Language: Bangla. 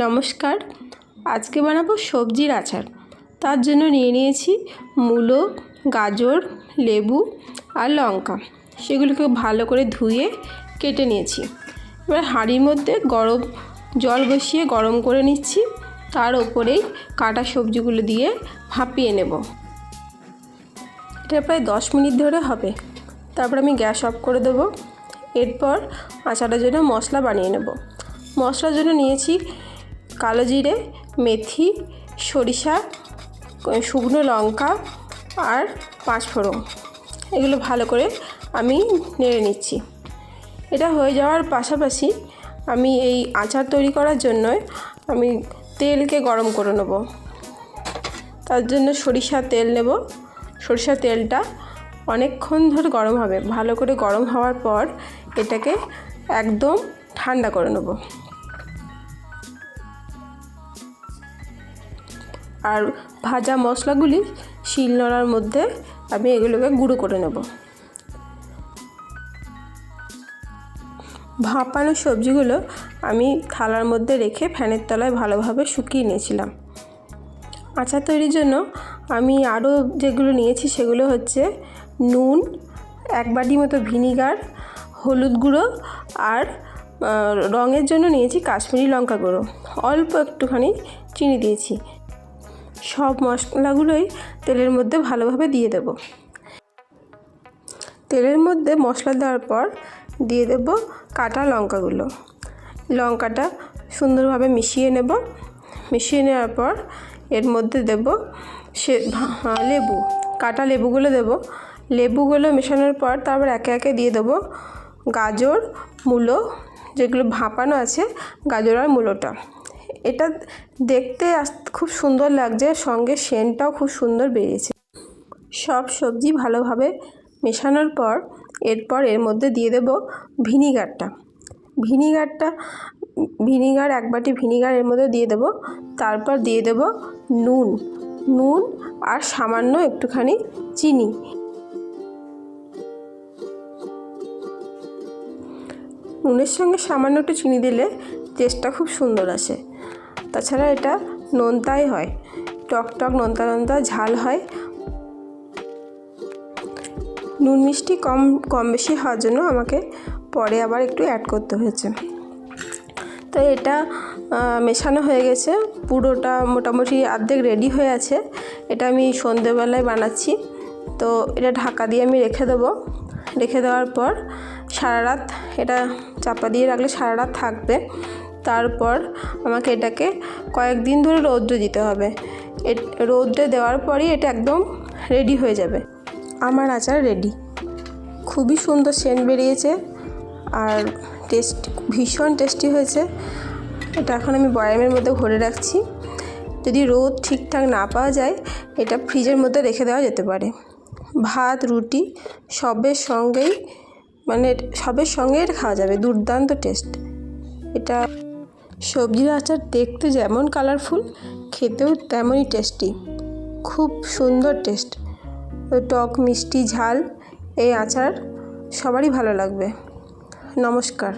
নমস্কার। আজকে বানাবো সবজির আচার। তার জন্য নিয়ে নিয়েছি মূলো, গাজর, লেবু আর লঙ্কা। সেগুলোকে ভালো করে ধুয়ে কেটে নিয়েছি। এবার হাঁড়ির মধ্যে গরম জল বসিয়ে গরম করে নিচ্ছি। তার ওপরেই কাটা সবজিগুলো দিয়ে ভাপিয়ে নেব। এটা প্রায় 10 মিনিট ধরে হবে। তারপর আমি গ্যাস অফ করে দেবো। এরপর আচারের জন্য মশলা বানিয়ে নেব। মশলার জন্য নিয়েছি কালো জিরে, মেথি, সরিষা, শুকনো লঙ্কা আর পাঁচফোড়ন। এগুলো ভালো করে আমি নেড়ে নিচ্ছি। এটা হয়ে যাওয়ার পাশাপাশি আমি এই আচার তৈরি করার জন্য আমি তেলকে গরম করে নেব। তার জন্য সরিষার তেল নেব। সরিষার তেলটা অনেকক্ষণ ধরে গরম হবে। ভালো করে গরম হওয়ার পর এটাকে একদম ঠান্ডা করে নেব। আর ভাজা মশলাগুলি শিলনোড়ার মধ্যে আমি এগুলোকে গুঁড়ো করে নেব। ভাপানো সবজিগুলো আমি থালার মধ্যে রেখে ফ্যানের তলায় ভালোভাবে শুকিয়ে নিয়েছিলাম। আচার তৈরির জন্য আমি আরও যেগুলো নিয়েছি সেগুলো হচ্ছে নুন, 1 বাটি মতো ভিনিগার, হলুদ গুঁড়ো আর রঙের জন্য নিয়েছি কাশ্মীরি লঙ্কা গুঁড়ো, অল্প একটুখানি চিনি দিয়েছি। সব মশলাগুলোই তেলের মধ্যে ভালোভাবে দিয়ে দেব। তেলের মধ্যে মশলা দেওয়ার পর দিয়ে দেব কাটা লঙ্কাগুলো। লঙ্কাটা সুন্দরভাবে মিশিয়ে নেব। মিশিয়ে নেওয়ার পর এর মধ্যে দেব লেবু, কাটা লেবুগুলো দেব। লেবুগুলো মেশানোর পর তারপর একে একে দিয়ে দেব গাজর, মূলো, যেগুলো ভাপানো আছে গাজর আর মূলোটা। এটা দেখতে খুব সুন্দর লাগছে, সঙ্গে সেন্টটাও খুব সুন্দর বেরিয়েছে। সব সবজি ভালোভাবে মেশানোর পর এরপর এর মধ্যে দিয়ে দেব ভিনিগার 1 বাটি ভিনিগার এর মধ্যে দিয়ে দেব। তারপর দিয়ে দেব নুন আর সামান্য একটুখানি চিনি। নুনের সঙ্গে সামান্য একটু চিনি দিলে টেস্টটা খুব সুন্দর আসে। তাছাড়া এটা নোনতাই হয়, টক নোনতা ঝাল হয়। নুন মিষ্টি কম বেশি হওয়ার জন্য আমাকে পরে আবার একটু অ্যাড করতে হয়েছে। তো এটা মেশানো হয়ে গেছে, পুরোটা মোটামুটি অর্ধেক রেডি হয়ে আছে। এটা আমি সন্ধেবেলায় বানাচ্ছি। তো এটা ঢাকা দিয়ে আমি রেখে দেবো। রেখে দেওয়ার পর সারা রাত এটা চাপা দিয়ে রাখলে সারা রাত থাকবে। তারপর আমাকে এটাকে কয়েকদিন ধরে রৌদ্রে দিতে হবে। রৌদ্রে দেওয়ার পরই এটা একদম রেডি হয়ে যাবে। আমার আচার রেডি। খুবই সুন্দর সেন্ট বেরিয়েছে আর ভীষণ টেস্টি হয়েছে। এটা এখন আমি বয়ামের মধ্যে ভরে রাখছি। যদি রোদ ঠিকঠাক না পাওয়া যায় এটা ফ্রিজের মধ্যে রেখে দেওয়া যেতে পারে। ভাত, রুটি সবের সঙ্গে এটা খাওয়া যাবে। দুর্দান্ত টেস্ট। এটা সবজির আচার দেখতে যেমন কালারফুল, খেতেও তেমনই টেস্টি। খুব সুন্দর টেস্ট। টক, মিষ্টি, ঝাল এই আচার সবারই ভালো লাগবে। নমস্কার।